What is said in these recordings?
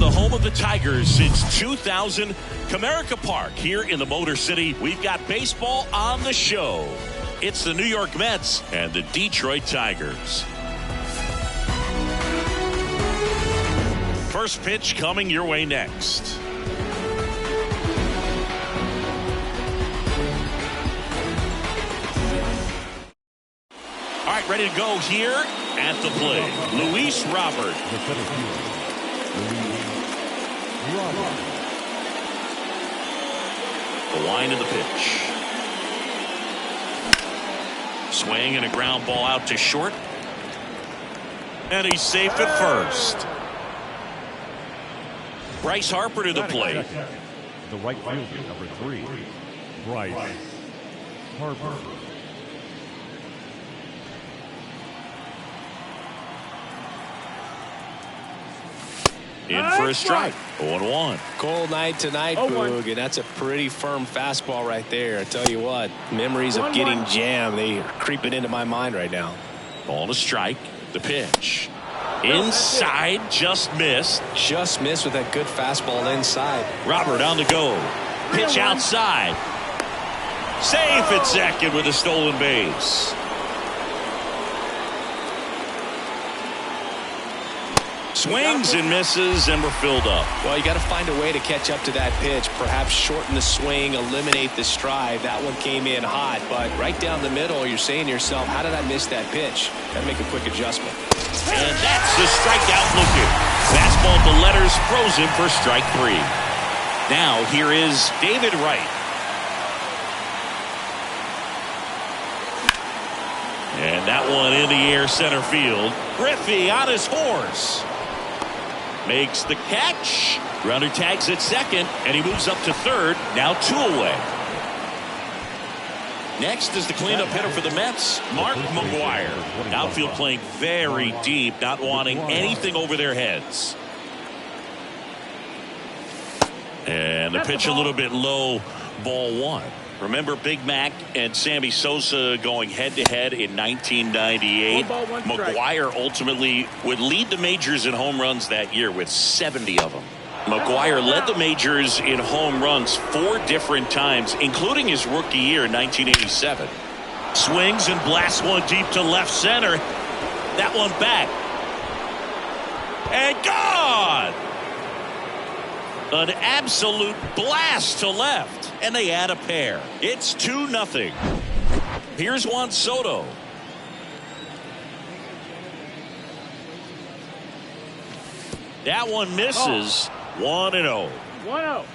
the home of the Tigers since 2000, Comerica Park here in the Motor City. We've got baseball on the show. It's the New York Mets and the Detroit Tigers. First pitch coming your way next. All right, ready to go here at the plate. Luis Robert. The line of the pitch. Swing and a ground ball out to short. And he's safe at first. Bryce Harper to the plate. The right fielder, number 3, Bryce Harper. In for a strike. 0-1. Cold night tonight, Boog, and that's a pretty firm fastball right there. I tell you what, memories of getting jammed, they are creeping into my mind right now. Ball to strike. The pitch. Inside, just missed. Just missed with that good fastball inside. Robert on the go. Pitch outside. Safe at second with a stolen base. Swings and misses, and we're filled up. Well, you got to find a way to catch up to that pitch. Perhaps shorten the swing, eliminate the stride. That one came in hot, but right down the middle, you're saying to yourself, how did I miss that pitch? Got to make a quick adjustment. And that's the strikeout looking. Fastball to letters, frozen for strike 3. Now here is David Wright. And that one in the air center field. Griffey on his horse. Makes the catch. Runner tags at second, and he moves up to third. Now 2 away. Next is the cleanup hitter for the Mets, Mark McGwire. Outfield playing very deep, not wanting anything over their heads. And the pitch a little bit low, ball 1. Remember Big Mac and Sammy Sosa going head-to-head in 1998. McGwire ultimately would lead the majors in home runs that year with 70 of them. McGwire led the majors in home runs 4 different times, including his rookie year in 1987. Swings and blasts one deep to left center. That one back. And gone! An absolute blast to left, and they add a pair. It's 2-0. Here's Juan Soto. That one misses. 1-0. 1-0.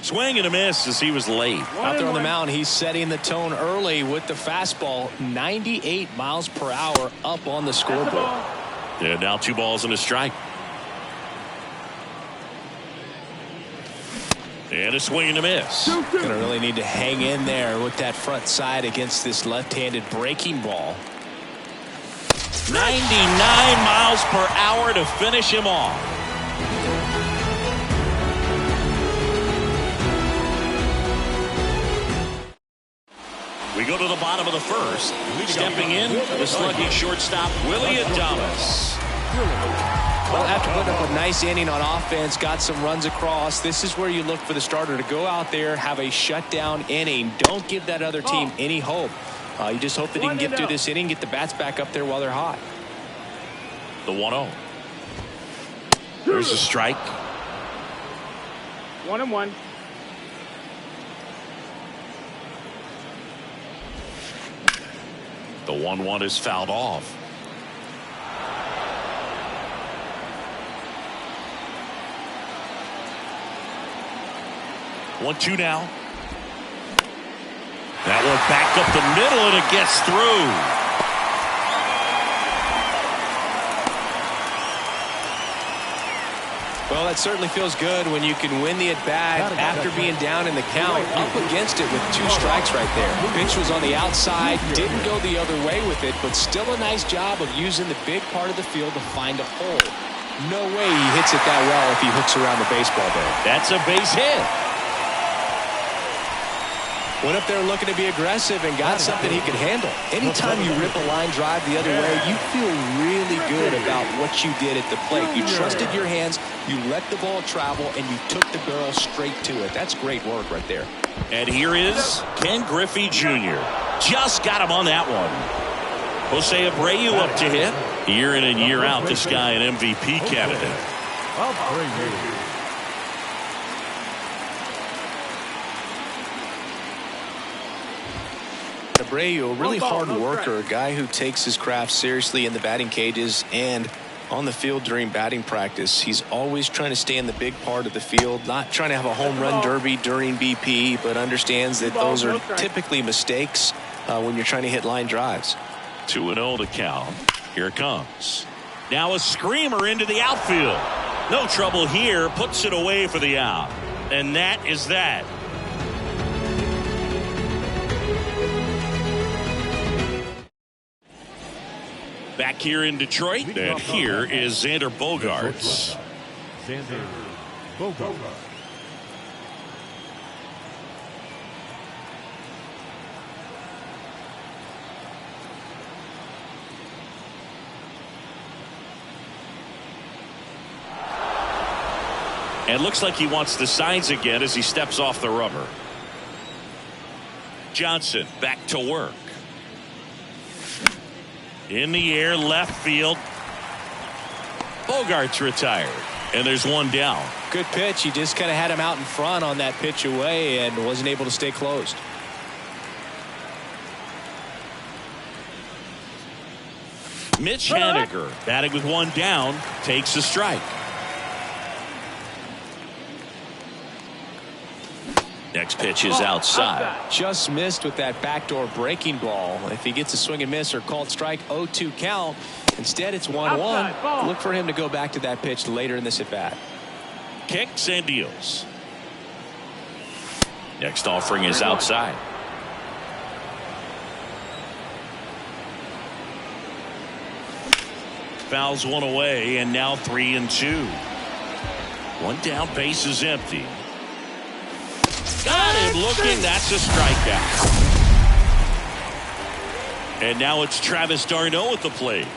Swing and a miss as he was late. Out there on the mound, he's setting the tone early with the fastball. 98 miles per hour up on the scoreboard. And now 2 balls and a strike. And a swing and a miss. Gonna really need to hang in there with that front side against this left-handed breaking ball. 99 miles per hour to finish him off. We go to the bottom of the first. Stepping in, the slugging shortstop, Willie Adames. Well, after putting up a nice inning on offense, got some runs across, this is where you look for the starter to go out there, have a shutdown inning. Don't give that other team any hope. You just hope that he can get through this inning, get the bats back up there while they're hot. The 1-0. There's a strike. 1-1. The 1-1 is fouled off. 1-2 now. That one back up the middle, and it gets through. Well, that certainly feels good when you can win the at-bat after being down in the count, up against it with 2 strikes right there. Pitch was on the outside, didn't go the other way with it, but still a nice job of using the big part of the field to find a hole. No way he hits it that well if he hooks around the baseball there. That's a base hit. Went up there looking to be aggressive and got something he could handle. Anytime you rip a line drive the other way, you feel really good about what you did at the plate. You trusted your hands, you let the ball travel, and you took the barrel straight to it. That's great work right there. And here is Ken Griffey Jr. Just got him on that one. Jose Abreu up to hit. Year in and year out, this guy an MVP candidate. Abreu, a really hard worker, a guy who takes his craft seriously in the batting cages and on the field during batting practice. He's always trying to stay in the big part of the field, not trying to have a home run derby during BP, but understands that those are typically mistakes when you're trying to hit line drives. 2-0 to count. Here it comes. Now a screamer into the outfield. No trouble here. Puts it away for the out. And that is that. Back here in Detroit, and here is Xander Bogaerts. Xander Bogaerts. And looks like he wants the signs again as he steps off the rubber. Johnson back to work. In the air, left field. Bogaerts retired. And there's one down. Good pitch. He just kind of had him out in front on that pitch away and wasn't able to stay closed. Mitch Haniger batting with one down, takes a strike. Next pitch is outside. Just missed with that backdoor breaking ball. If he gets a swing and miss or called strike, 0-2 count. Instead, it's 1-1. Look for him to go back to that pitch later in this at bat. Kicks and deals. Next offering is outside. Fouls one away, and now 3-2. One down, base is empty. Got him looking. That's a strikeout. And now it's Travis d'Arnaud at the plate.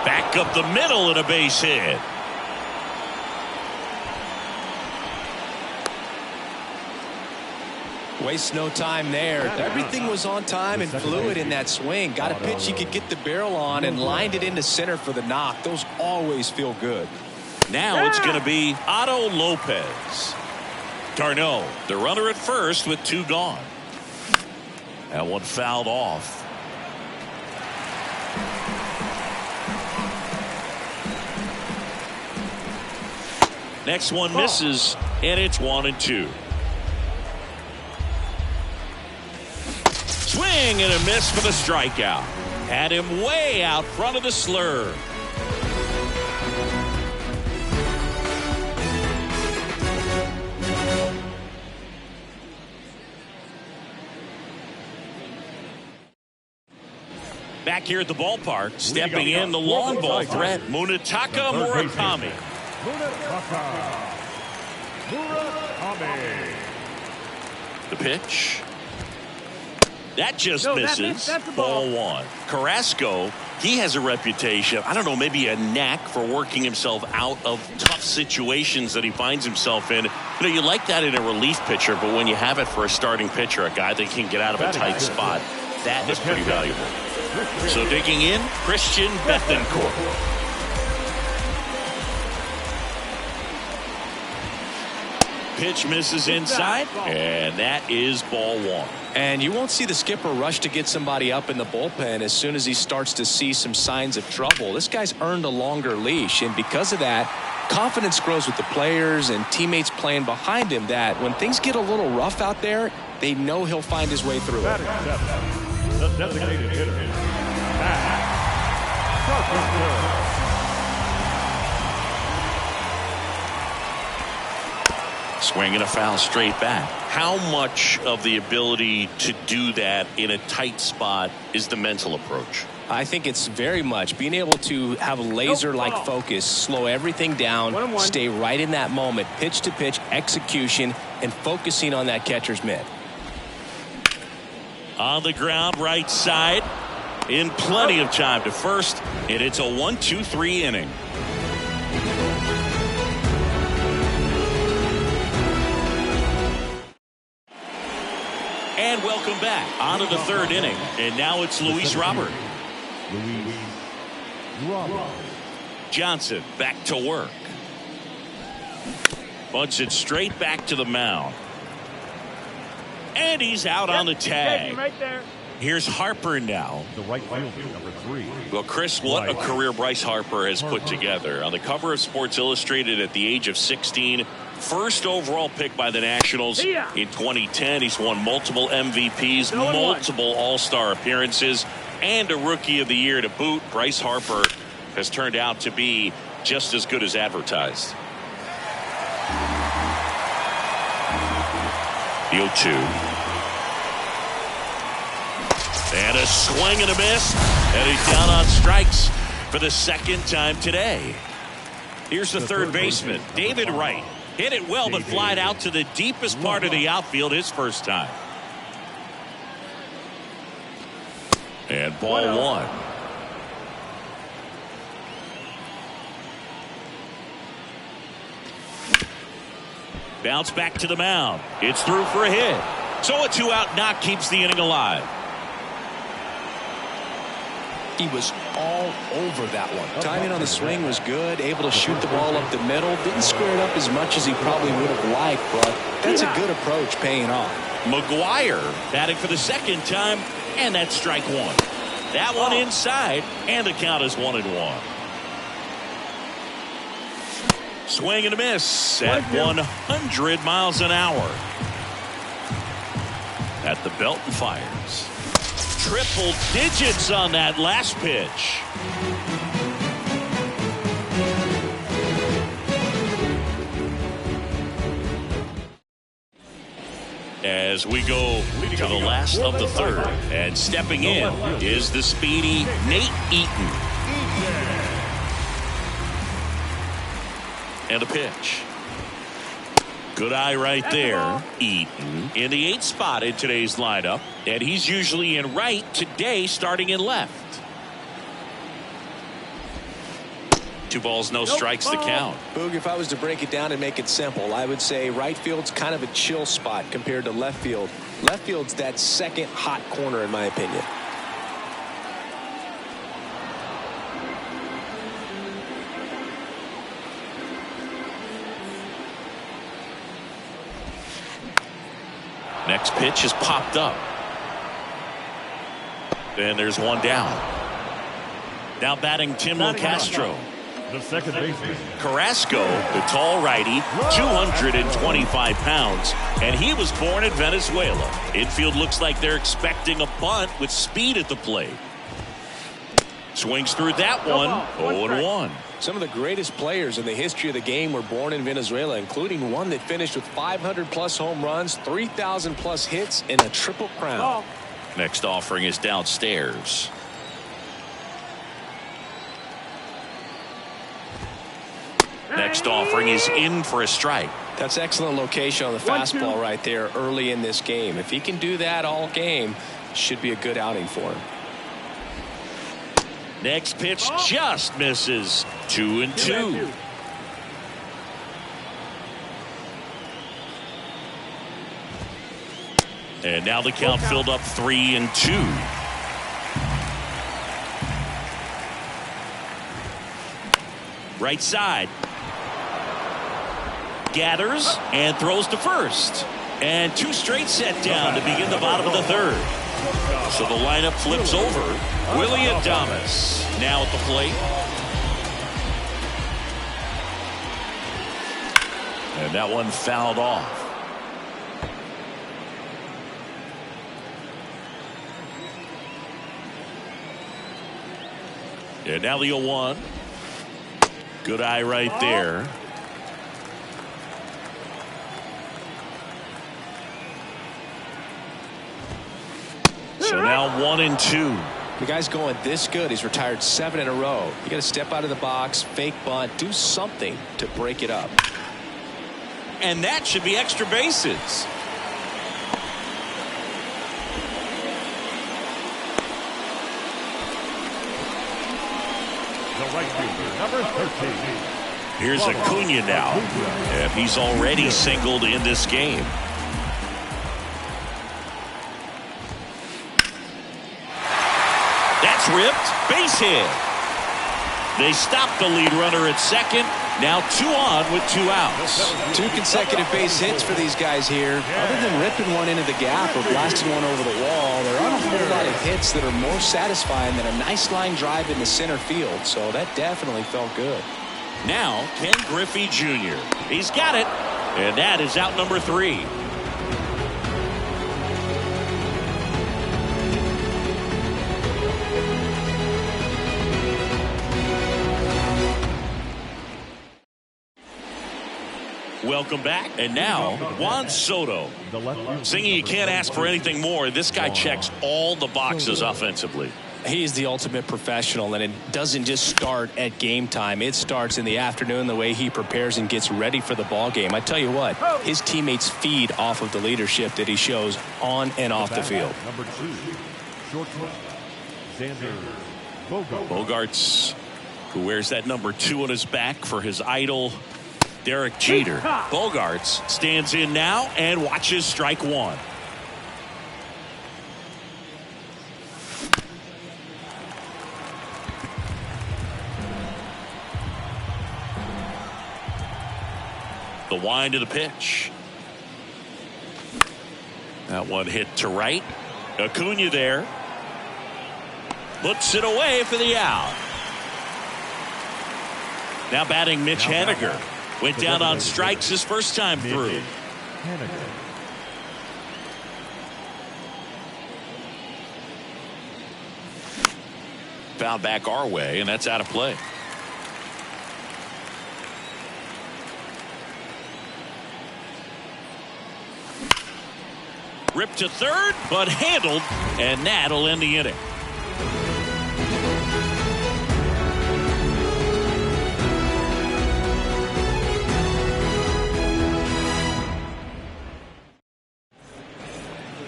Back up the middle and a base hit. Waste no time there. Everything was on time and fluid in that swing. Got a pitch he could get the barrel on and lined it into center for the knock. Those always feel good. Now it's going to be Otto Lopez. d'Arnaud, the runner at first with two gone. That one fouled off. Next one misses, and it's 1-2. Swing and a miss for the strikeout. Had him way out front of the slur. Back here at the ballpark, stepping in the long ball threat, Munetaka Murakami. The pitch. That just misses. That's ball one. Carrasco, he has a reputation, I don't know, maybe a knack for working himself out of tough situations that he finds himself in. You know, you like that in a relief pitcher, but when you have it for a starting pitcher, a guy that can get out of a tight spot, that is pretty valuable. So digging in, Christian Bethancourt. Pitch misses inside, and that is ball one. And you won't see the skipper rush to get somebody up in the bullpen as soon as he starts to see some signs of trouble. This guy's earned a longer leash, and because of that, confidence grows with the players and teammates playing behind him that when things get a little rough out there, they know he'll find his way through it. The designated hitter is Matt Carpenter. Swing and a foul straight back. How much of the ability to do that in a tight spot is the mental approach? I think it's very much being able to have a laser-like focus, slow everything down, stay right in that moment, pitch-to-pitch execution, and focusing on that catcher's mitt. On the ground, right side, in plenty of time to first, and it's a 1-2-3 inning. And welcome back on to the third inning, and now it's Luis Robert. Johnson back to work. Bunts it straight back to the mound. And he's out on the tag. Right there. Here's Harper now. The right fielder, number 3. Well, Chris, what a career Bryce Harper has put together. On the cover of Sports Illustrated at the age of 16, first overall pick by the Nationals in 2010. He's won multiple MVPs, multiple All-Star appearances, and a Rookie of the Year to boot. Bryce Harper has turned out to be just as good as advertised. The 0-2. And a swing and a miss. And he's down on strikes for the second time today. Here's the third baseman, David Wright. Hit it well, but flied out to the deepest part of the outfield his first time. And ball one. Bounce back to the mound. It's through for a hit. So a 2-out knock keeps the inning alive. He was all over that one. Timing on the swing was good, able to shoot the ball up the middle. Didn't square it up as much as he probably would have liked, but that's a good approach paying off. McGuire batting for the second time, and that's strike one. That one inside, and the count is 1-1. Swing and a miss at 100 miles an hour. At the belt and fires. Triple digits on that last pitch. As we go to the last of the third, and stepping in is the speedy Nate Eaton. And a pitch. Good eye right there. Eaton in the 8th spot in today's lineup, and he's usually in right, today starting in left. 2 balls, no strikes to count. Boog, if I was to break it down and make it simple, I would say right field's kind of a chill spot compared to left field. Left field's that second hot corner in my opinion. Next pitch is popped up. And there's one down. Now batting Tim Locastro. The second baseman. Carrasco, the tall righty, 225 pounds, and he was born in Venezuela. Infield looks like they're expecting a bunt with speed at the plate. Swings through that one, 0-1. Some of the greatest players in the history of the game were born in Venezuela, including one that finished with 500-plus home runs, 3,000-plus hits, and a triple crown. Next offering is downstairs. Next offering is in for a strike. That's excellent location on the fastball right there early in this game. If he can do that all game, should be a good outing for him. Next pitch just misses. 2-2. And now the count filled up 3-2. Right side. Gathers and throws to first. And 2 straight set down to begin the bottom of the third. So the lineup flips over. Willie Adames now at the plate. And that one fouled off. And now the 0-1. Good eye right there. So now 1-2. The guy's going this good. He's retired 7 in a row. You got to step out of the box, fake bunt, do something to break it up. And that should be extra bases. The right fielder, number 13. Here's Acuna now. And he's already singled in this game. That's ripped. Base hit. They stopped the lead runner at second. Now 2 on with 2 outs. 2 consecutive base hits for these guys here. Other than ripping one into the gap or blasting one over the wall, there aren't a whole lot of hits that are more satisfying than a nice line drive into center field. So that definitely felt good. Now Ken Griffey Jr. He's got it. And that is out number 3. Welcome back. And now Juan Soto. Singing, you can't ask for anything more. This guy checks all the boxes offensively. He's the ultimate professional, and it doesn't just start at game time. It starts in the afternoon, the way he prepares and gets ready for the ball game. I tell you what, his teammates feed off of the leadership that he shows on and off the field. Number 2, shortstop, Xander Bogaerts, who wears that number 2 on his back for his idol, Derek Jeter. Bogaerts stands in now and watches strike 1. The wind of the pitch. That one hit to right. Acuna there. Looks it away for the out. Now batting Mitch Haniger. Went down on strikes his first time through. Foul back our way, and that's out of play. Ripped to third, but handled, and that'll end the inning.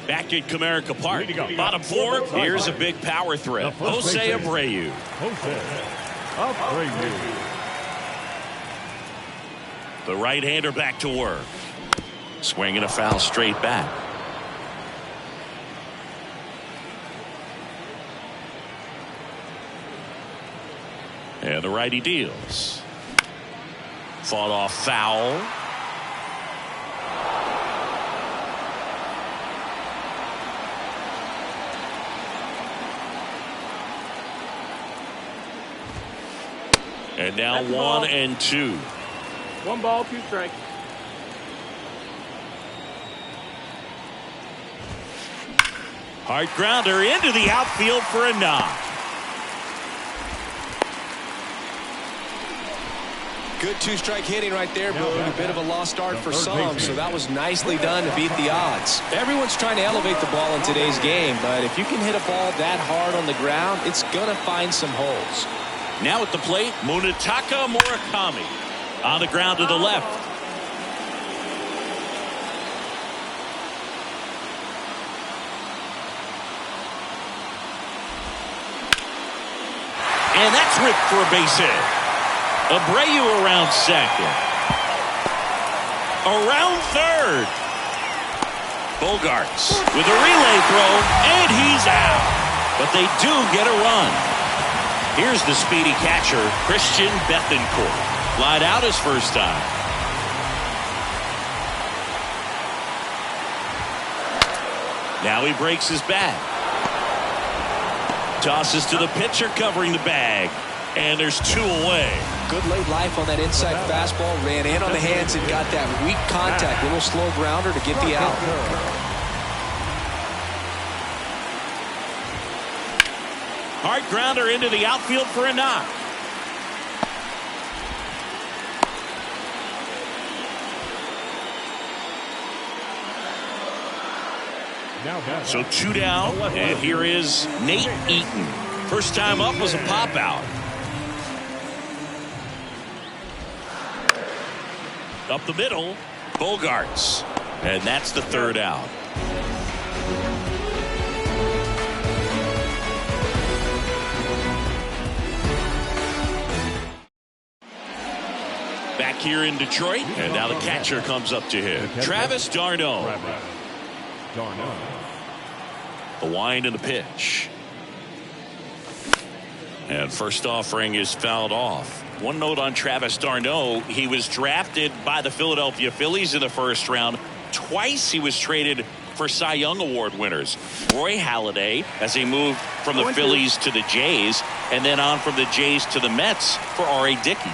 Back at Comerica Park. Bottom 4, here's a big power threat. Jose Abreu. The right-hander back to work. Swinging a foul straight back. And the righty deals. Fought off foul. And now 1 and 2. 1 ball, 2 strikes. Hard grounder into the outfield for a knock. Good 2-strike hitting right there, Boone. A bit of a lost start for some, so that was nicely done to beat the odds. Everyone's trying to elevate the ball in today's game, but if you can hit a ball that hard on the ground, it's going to find some holes. Now at the plate, Munetaka Murakami on the ground to the left. And that's ripped for a base hit. Abreu around second. Around third. Bogaerts with a relay throw, and he's out. But they do get a run. Here's the speedy catcher, Christian Bethancourt. Lied out his first time. Now he breaks his bat. Tosses to the pitcher covering the bag. And there's 2 away. Good late life on that inside fastball. Ran in on the hands and got that weak contact. Little slow grounder to get the out. Hard grounder into the outfield for a knock. So 2 down, and here is Nate Eaton. First time up was a pop out. Up the middle, Bogarts. And that's the 3rd out. Back here in Detroit, and now the catcher comes up to him. Travis d'Arnaud. The wind and the pitch. And first offering is fouled off. One note on Travis d'Arnaud, he was drafted by the Philadelphia Phillies in the first round. Twice he was traded for Cy Young Award winners. Roy Halladay, as he moved from the Phillies to the Jays, and then on from the Jays to the Mets for R.A. Dickey.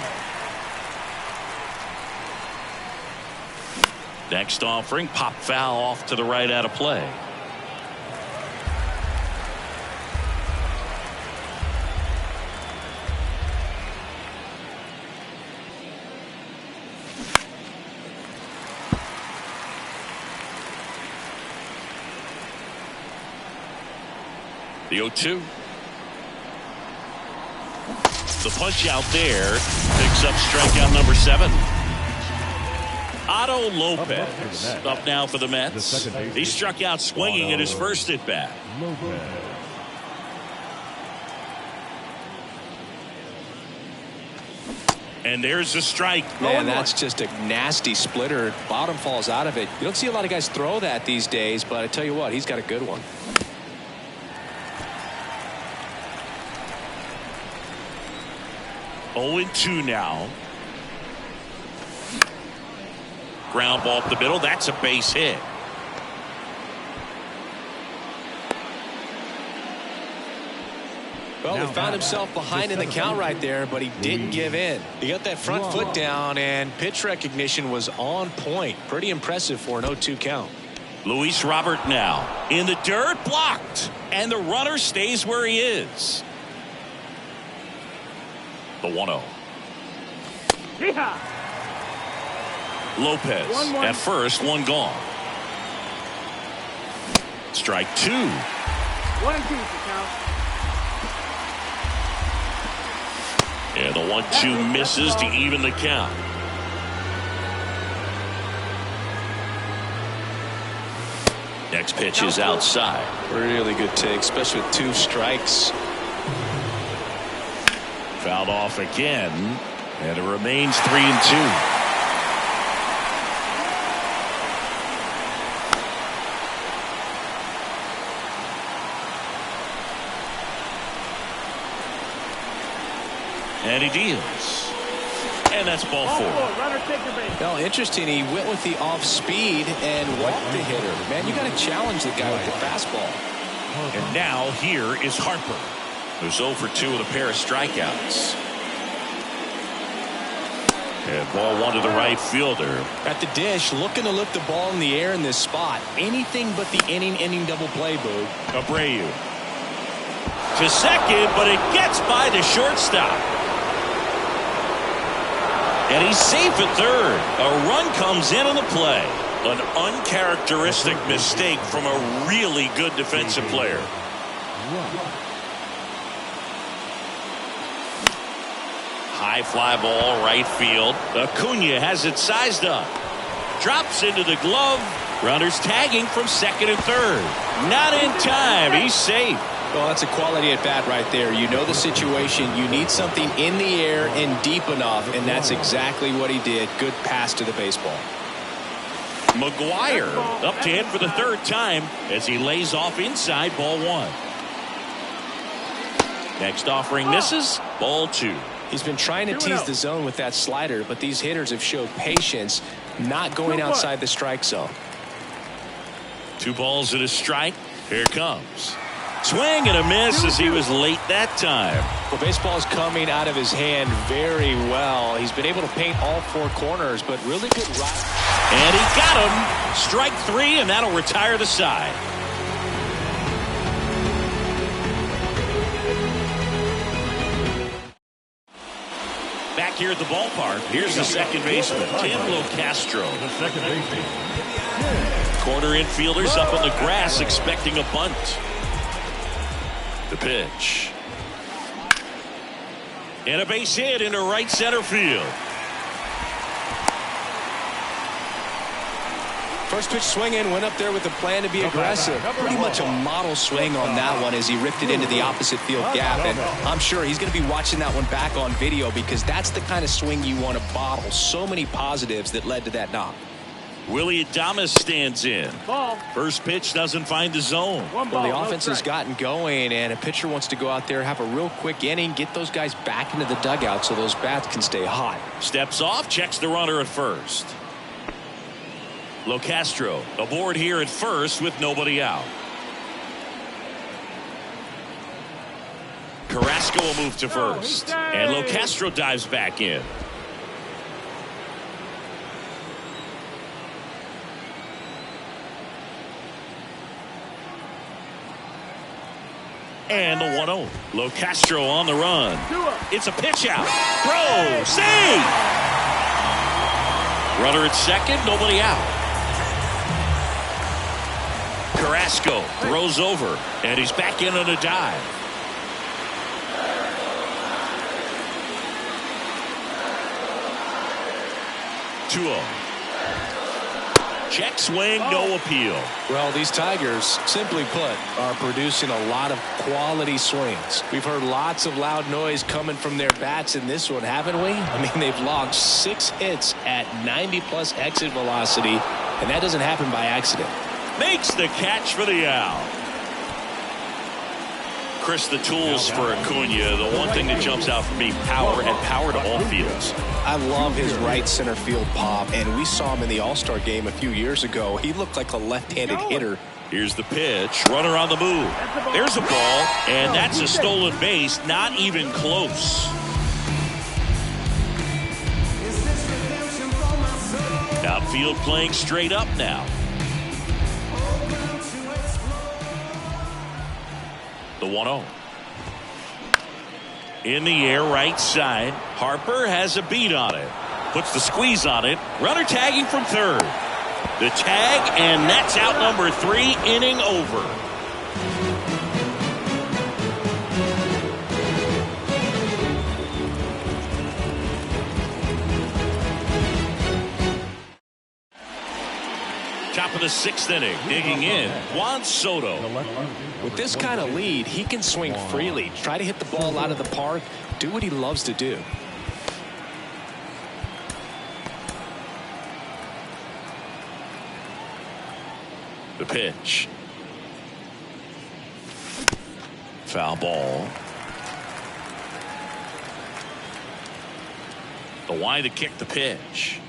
Next offering, pop foul off to the right out of play. The 0-2. The punch out there picks up strikeout number 7. Otto Lopez up now for the Mets. He struck out swinging at his first at bat. And there's a strike. Man, that's just a nasty splitter. Bottom falls out of it. You don't see a lot of guys throw that these days, but I tell you what, he's got a good one. Oh, 2 now. Ground ball up the middle. That's a base hit. Well, he found himself behind in the count right there, but he didn't give in. He got that front foot down, and pitch recognition was on point. Pretty impressive for an 0-2 count. Luis Robert now in the dirt, blocked, and the runner stays where he is. The 1-0. Yeah. Lopez 1-1. at first, one gone. Strike 2. 1-2 count. And the 1-2 misses to even the count. Next pitch is outside. Really good take, especially with 2 strikes. Fouled off again, and it remains 3-2. And he deals. And that's ball 4. Runner take the base. Well, interesting. He went with the off speed and walked the hitter. Man, you got to challenge the guy with the fastball. And now here is Harper, who's 0 for 2 with a pair of strikeouts. And ball 1 to the right fielder. At the dish, looking to lift the ball in the air in this spot. Anything but the inning double play, Boo. Abreu to second, but it gets by the shortstop. And he's safe at third. A run comes in on the play. An uncharacteristic mistake from a really good defensive player. High fly ball, right field. Acuna has it sized up. Drops into the glove. Runners tagging from second and third. Not in time. He's safe. Well, that's a quality at bat right there. You know the situation. You need something in the air and deep enough, and that's exactly what he did. Good pass to the baseball. McGuire up to hit for the 3rd time as he lays off inside, ball 1. Next offering misses, ball 2. He's been trying to tease the zone with that slider, but these hitters have showed patience, not going outside the strike zone. 2 balls and a strike. Here it comes. Swing and a miss as he was late that time. Well, baseball is coming out of his hand very well. He's been able to paint all 4 corners, but really good ride. And he got him. Strike 3, and that'll retire the side. Back here at the ballpark, here's the second baseman, Tim Locastro. The second baseman. Corner infielders up on the grass expecting a bunt. The pitch. And a base hit into right center field. First pitch swinging, went up there with a plan to be aggressive. Pretty much a model swing on that one as he ripped it into the opposite field gap. And I'm sure he's going to be watching that one back on video because that's the kind of swing you want to bottle. So many positives that led to that knock. Willie Adames stands in. First pitch doesn't find the zone. Well, the offense has gotten going, and a pitcher wants to go out there, have a real quick inning, get those guys back into the dugout so those bats can stay hot. Steps off, checks the runner at first. Locastro aboard here at first with nobody out. Carrasco will move to first. And Locastro dives back in. And the 1-0. Locastro on the run. It's a pitch out. Throw. Save. Runner at second. Nobody out. Carrasco throws over. And he's back in on a dive. Check swing, no appeal. Well, these Tigers, simply put, are producing a lot of quality swings. We've heard lots of loud noise coming from their bats in this one, haven't we? I mean, they've logged 6 hits at 90+ exit velocity, and that doesn't happen by accident. Makes the catch for the out. Chris, the tools for Acuna, the one thing that jumps out for me, power and power to all fields. I love his right center field pop, and we saw him in the All-Star game a few years ago. He looked like a left-handed hitter. Here's the pitch. Runner on the move. There's a ball, and that's a stolen base. Not even close. Outfield playing straight up now. The 1-0. In the air, right side. Harper has a beat on it. Puts the squeeze on it. Runner tagging from third. The tag, and that's out number 3, inning over. Top of the 6th inning, digging in, Juan Soto. With this kind of lead, he can swing freely, try to hit the ball out of the park, do what he loves to do. The pitch. Foul ball. The wind to kick the pitch.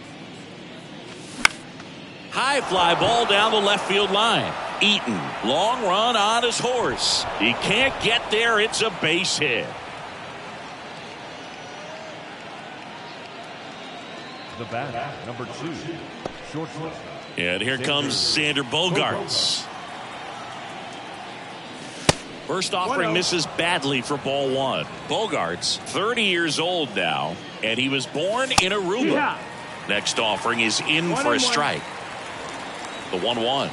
High fly ball down the left field line. Eaton, long run on his horse. He can't get there. It's a base hit. The bat, number 2, shortstop. And here comes Xander Bogaerts. First offering misses badly for ball 1. Bogaerts, 30 years old now, and he was born in Aruba. Next offering is in for a strike. The 1-1.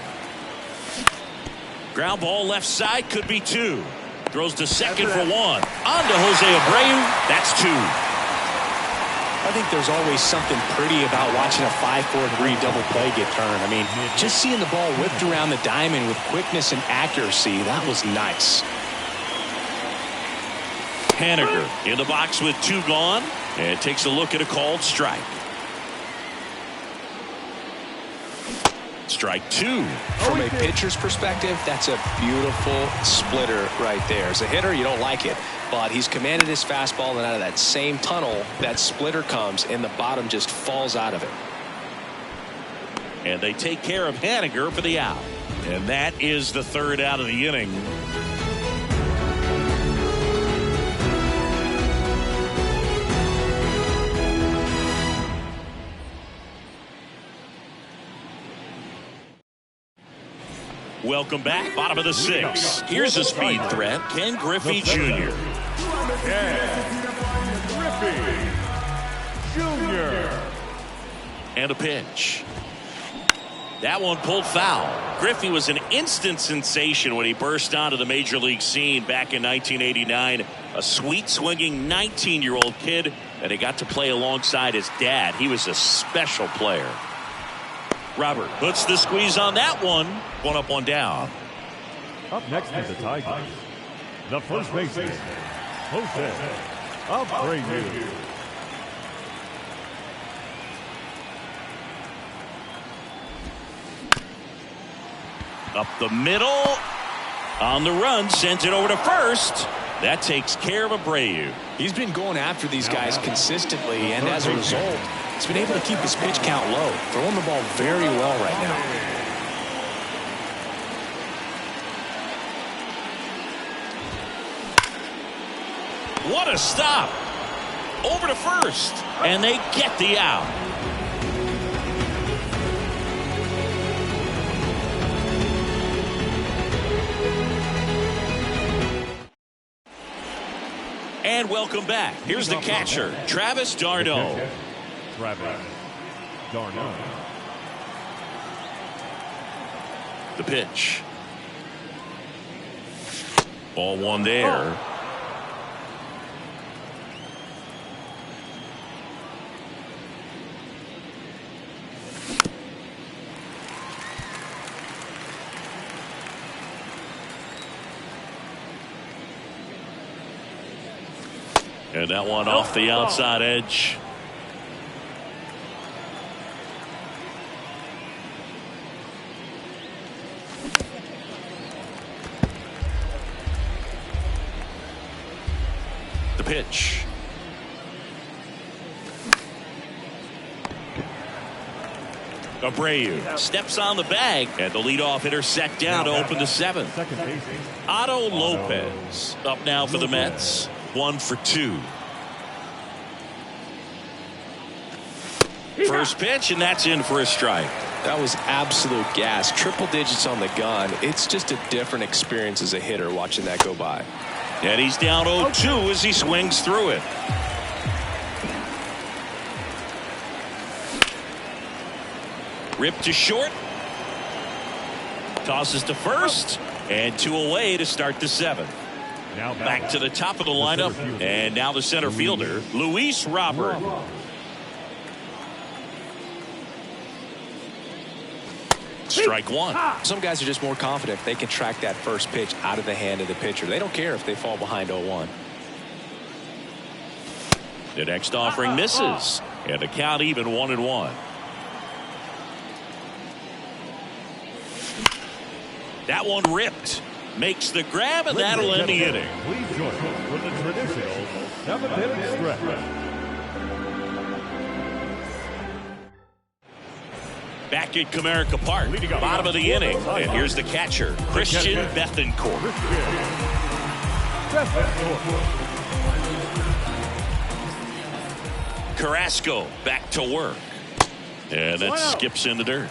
Ground ball left side, could be 2. Throws to second for 1. On to Jose Abreu. That's 2. I think there's always something pretty about watching a 5-4-3 double play get turned. I mean, just seeing the ball whipped around the diamond with quickness and accuracy, that was nice. Haniger in the box with 2 gone, and takes a look at a called strike. Strike 2. From a pitcher's perspective, that's a beautiful splitter right there. As a hitter, you don't like it, but he's commanded his fastball, and out of that same tunnel, that splitter comes, and the bottom just falls out of it. And they take care of Haniger for the out. And that is the 3rd out of the inning. Welcome back. Bottom of the 6th. Here's a speed threat. Ken Griffey Jr. And a pitch. That one pulled foul. Griffey was an instant sensation when he burst onto the major league scene back in 1989. A sweet swinging 19-year-old kid, and he got to play alongside his dad. He was a special player. Robert puts the squeeze on that one. One up, one down. Up next is the Tigers. The first baseman, Jose Abreu. Up the middle. On the run. Sends it over to first. That takes care of Abreu. He's been going after these guys consistently, and as a result, he's been able to keep his pitch count low. Throwing the ball very well right now. What a stop. Over to first. And they get the out. And welcome back. Here's the catcher, Travis d'Arnaud. Travis d'Arnaud. The pitch. Ball one there. And that one off the outside edge. The pitch. Abreu steps on the bag, and the leadoff hitter set down to open the seventh. Otto Lopez up now for the Mets. 1 for 2. First pitch, and that's in for a strike. That was absolute gas. Triple digits on the gun. It's just a different experience as a hitter watching that go by. And he's down 0-2 as he swings through it. Ripped to short. Tosses to first. And 2 away to start the seventh. Now back to the top of the lineup. And now the center fielder, Luis Robert. Strike one. Some guys are just more confident if they can track that first pitch out of the hand of the pitcher. They don't care if they fall behind 0-1. The next offering misses. And the count even 1-1. That one ripped. Makes the grab, and that'll end the inning. Please join us for the traditional 7th stretch. Back at Comerica Park, bottom of the inning. And here's the catcher, Christian Bethancourt. Carrasco back to work. And that skips in the dirt.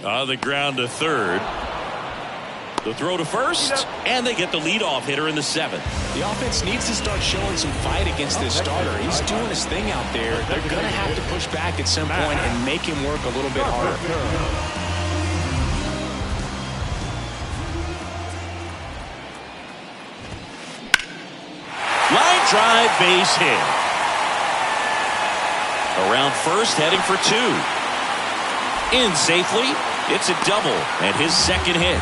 On the ground to third. The throw to first, and they get the leadoff hitter in the seventh. The offense needs to start showing some fight against this starter. He's doing his thing out there. They're going to have to push back at some point and make him work a little bit harder. Line drive, base hit. Around first, heading for 2. In safely. It's a double and his second hit.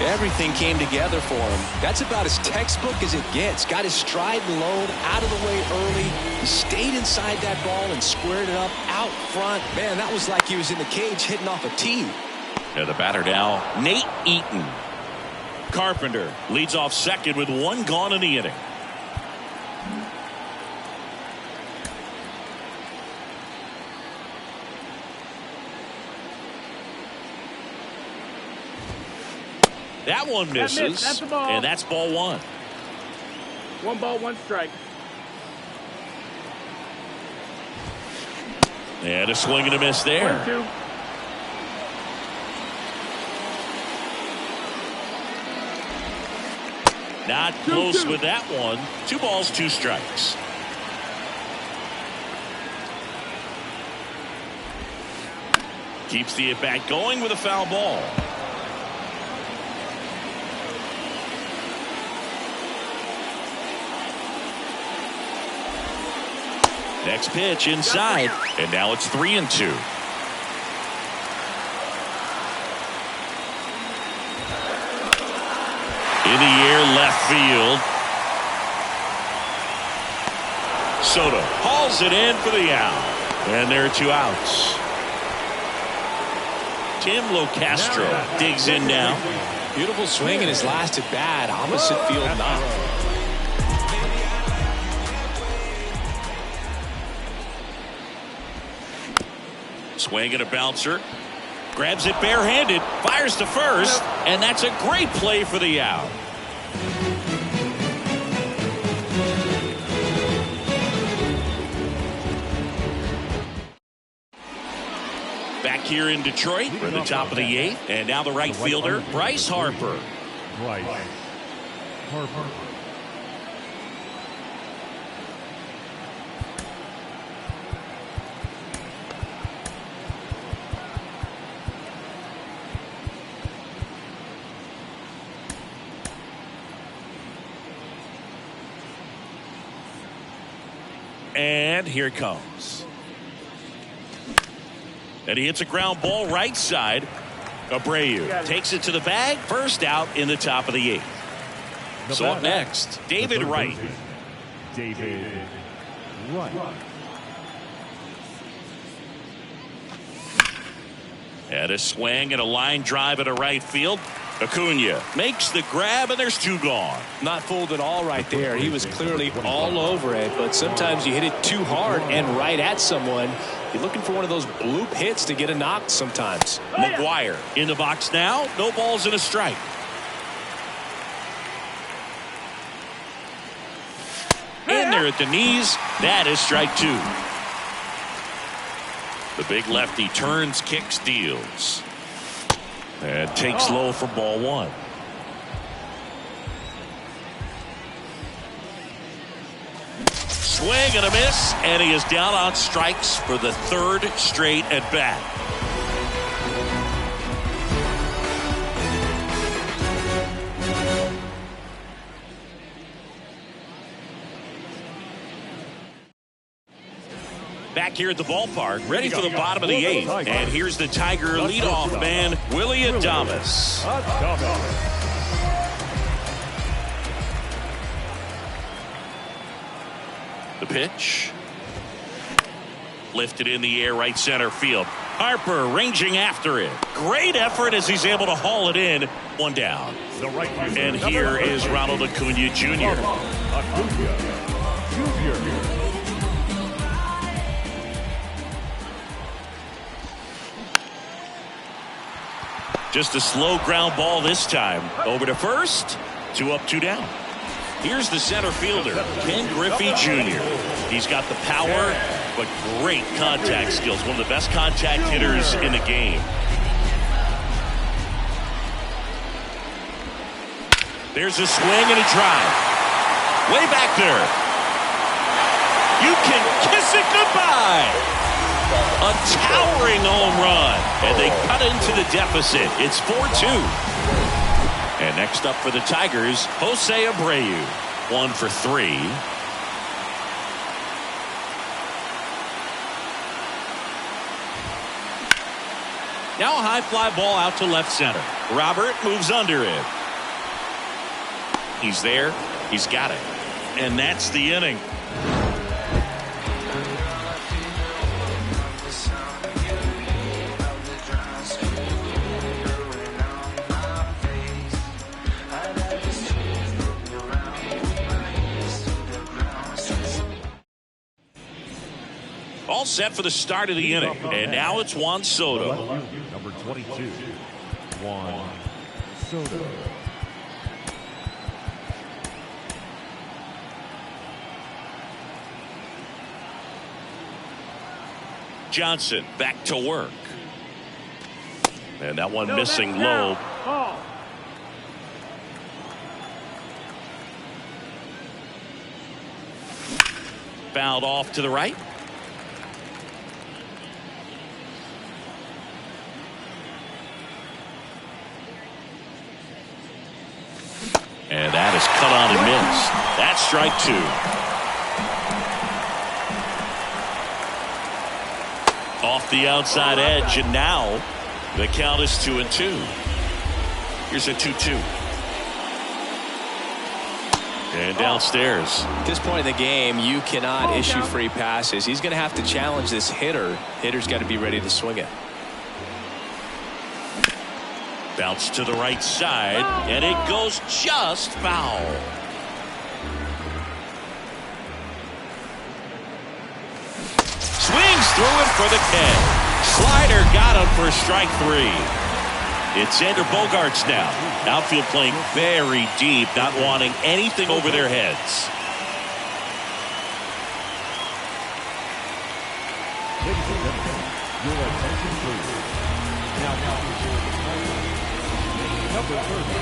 Everything came together for him. That's about as textbook as it gets. Got his stride and load out of the way early. He stayed inside that ball and squared it up out front. Man, that was like he was in the cage hitting off a tee. And the batter now, Nate Eaton. Carpenter leads off second with 1 gone in the inning. That one misses, That's the ball. and that's ball 1. 1 ball, 1 strike. And a swing and a miss there. 1-2. Not close with that one. 2 balls, 2 strikes. Keeps the at-bat going with a foul ball. Next pitch inside, and now it's 3-2. In the air, left field. Soto hauls it in for the out, and there are 2 outs. Tim Locastro digs in now. Beautiful swing in his last at bat. Opposite field knock. Swing and a bouncer. Grabs it barehanded. Fires to first. And that's a great play for the out. Back here in Detroit. We're at the top of the 8th. And now the right fielder, Bryce Harper. Bryce Harper. And here it comes. And he hits a ground ball right side. Abreu takes it to the bag. First out in the top of the 8th. So up next, David Wright. David Wright. And a swing and a line drive at a right field. Acuna makes the grab, and there's 2 gone. Not fooled at all right there. He was clearly all over it, but sometimes you hit it too hard and right at someone. You're looking for one of those bloop hits to get a knock sometimes. McGuire in the box now. No balls and a strike. In there at the knees. That is strike 2. The big lefty turns, kicks, deals. And takes low for ball 1. Swing and a miss, and he is down on strikes for the 3rd straight at bat. Back here at the ballpark, ready for the bottom of the 8th. And here's the Tiger leadoff man, Willie Adames. The pitch. Lifted in the air, right center field. Harper ranging after it. Great effort as he's able to haul it in. 1 down. And here is Ronald Acuna Jr. Just a slow ground ball this time. Over to first. 2 up, 2 down. Here's the center fielder, Ken Griffey Jr. He's got the power, but great contact skills. One of the best contact hitters in the game. There's a swing and a drive. Way back there. You can kiss it goodbye. A towering home run. And they cut into the deficit. It's 4-2. And next up for the Tigers, Jose Abreu. 1 for 3. Now a high fly ball out to left center. Robert moves under it. He's there. He's got it. And that's the inning. All set for the start of the inning. And now it's Juan Soto. Number 22, Juan Soto. Johnson back to work. And that one missing low. fouled off to the right. And that is cut on and missed. That's strike two. Off the outside edge, and now the count is 2-2. Here's a 2-2. And downstairs. At this point in the game, you cannot issue free passes. He's going to have to challenge this hitter. Hitter's got to be ready to swing it. Bounce to the right side, and it goes just foul. Swings through it for the K. Slider got him for strike three. It's Xander Bogaerts now. Outfield playing very deep, not wanting anything over their heads. Ladies and gentlemen, your attention please. Now, number 30,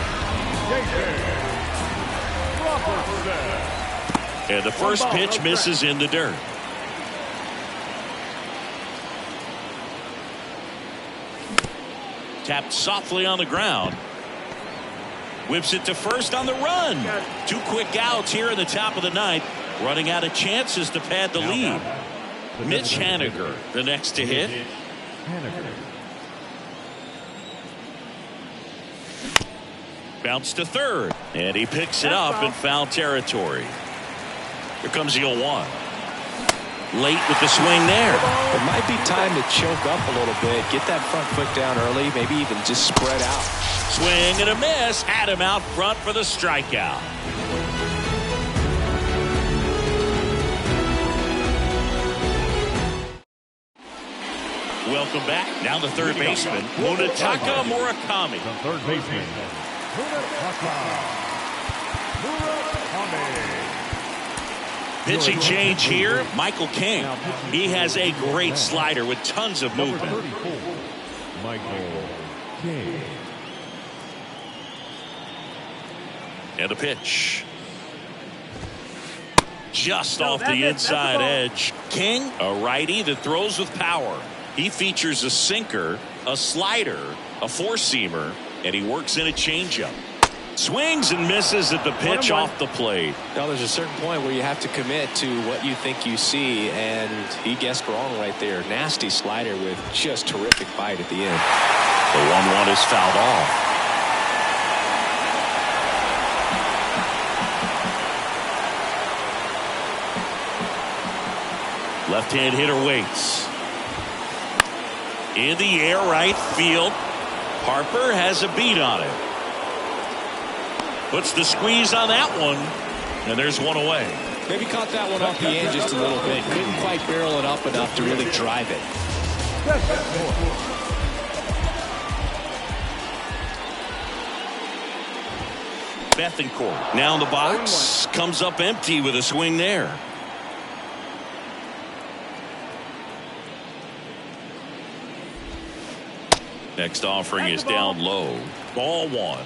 And the first pitch misses in the dirt. Tapped softly on the ground. Whips it to first on the run. Two quick outs here in the top of the ninth. Running out of chances to pad the lead. Mitch Haniger, the next to hit. Bounce to third. And he picks it up in foul territory. Here comes the 0-1. Late with the swing there. It might be time to choke up a little bit. Get that front foot down early. Maybe even just spread out. Swing and a miss. Had him out front for the strikeout. Welcome back. Now the third baseman, Munetaka Murakami. the third baseman, Munetaka Murakami. Pitching change here, Michael King. He has a great slider with tons of Number movement. 34, Michael King. And a pitch. Just off the inside edge. King, a righty that throws with power. He features a sinker, a slider, a four-seamer, and he works in a changeup. Swings and misses at the pitch off the plate. Now, there's a certain point where you have to commit to what you think you see, and he guessed wrong right there. Nasty slider with just terrific bite at the end. The 1-1 is fouled off. Left-hand hitter waits. In the air, right field. Harper has a beat on it. Puts the squeeze on that one, and there's one away. Maybe caught that one off the end just a little bit. Couldn't quite barrel it up enough to really drive it. Bethancourt now in the box. Comes up empty with a swing there. Next offering is down low. Ball one.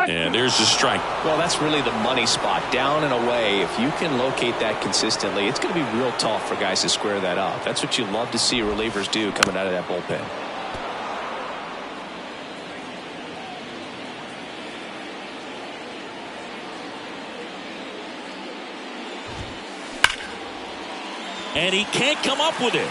And there's the strike. Well, that's really the money spot. Down and away. If you can locate that consistently, it's going to be real tough for guys to square that up. That's what you love to see relievers do coming out of that bullpen. And he can't come up with it.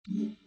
2.